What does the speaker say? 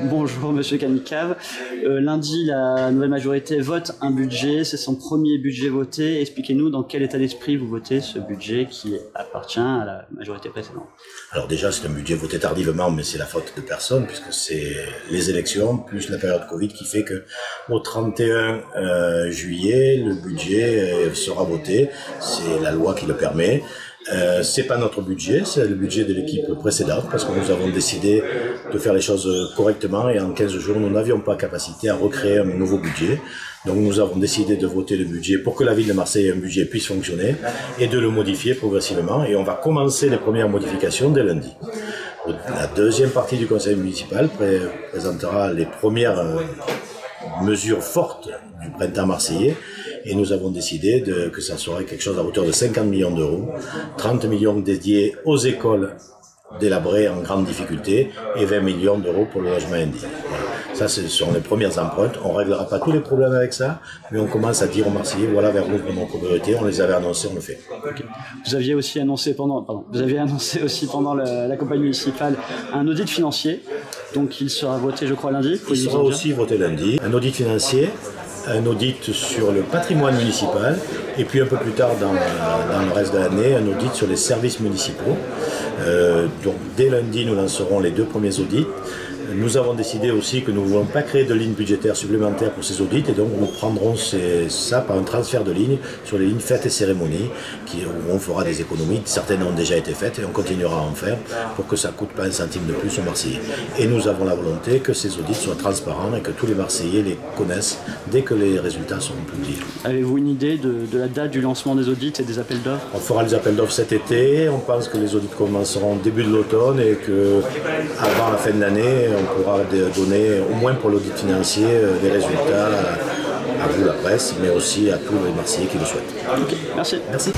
Bonjour Monsieur Kamikaze. Lundi, la nouvelle majorité vote un budget. C'est son premier budget voté. Expliquez-nous dans quel état d'esprit vous votez ce budget qui appartient à la majorité précédente. Alors déjà, c'est un budget voté tardivement, mais c'est la faute de personne, puisque c'est les élections, plus la période Covid, qui fait que au 31 juillet, le budget sera voté. C'est la loi qui le permet. C'est pas notre budget, c'est le budget de l'équipe précédente, parce que nous avons décidé de faire les choses correctement et en 15 jours, nous n'avions pas capacité à recréer un nouveau budget. Donc nous avons décidé de voter le budget pour que la ville de Marseille ait un budget puisse fonctionner et de le modifier progressivement. Et on va commencer les premières modifications dès lundi. La deuxième partie du conseil municipal présentera les premières mesures fortes du printemps marseillais. Et nous avons décidé que ça serait quelque chose à hauteur de 50 millions d'euros, 30 millions dédiés aux écoles délabrées en grande difficulté et 20 millions d'euros pour le logement indigne. Voilà. Ça, ce sont les premières empreintes. On ne réglera pas tous les problèmes avec ça, mais on commence à dire aux Marseillais, voilà vers où nos priorités. On les avait annoncés, on le fait. Okay. Vous aviez aussi annoncé pendant la campagne municipale un audit financier. Donc il sera voté, je crois, lundi. Il sera aussi voté lundi. Un audit financier, un audit sur le patrimoine municipal et puis un peu plus tard dans le reste de l'année, un audit sur les services municipaux. Donc dès lundi, nous lancerons les deux premiers audits. Nous avons décidé aussi que nous ne voulons pas créer de lignes budgétaires supplémentaires pour ces audits et donc nous prendrons ça par un transfert de lignes sur les lignes fêtes et cérémonies où on fera des économies. Certaines ont déjà été faites et on continuera à en faire pour que ça ne coûte pas un centime de plus aux Marseillais. Et nous avons la volonté que ces audits soient transparents et que tous les Marseillais les connaissent dès que les résultats seront publiés. Avez-vous une idée de la date du lancement des audits et des appels d'offres? On fera les appels d'offres cet été. On pense que les audits commenceront au début de l'automne et qu'avant la fin de l'année, on pourra donner, au moins pour l'audit financier, des résultats à vous, la presse, mais aussi à tous les Marseillais qui le souhaitent. Okay, merci. Merci.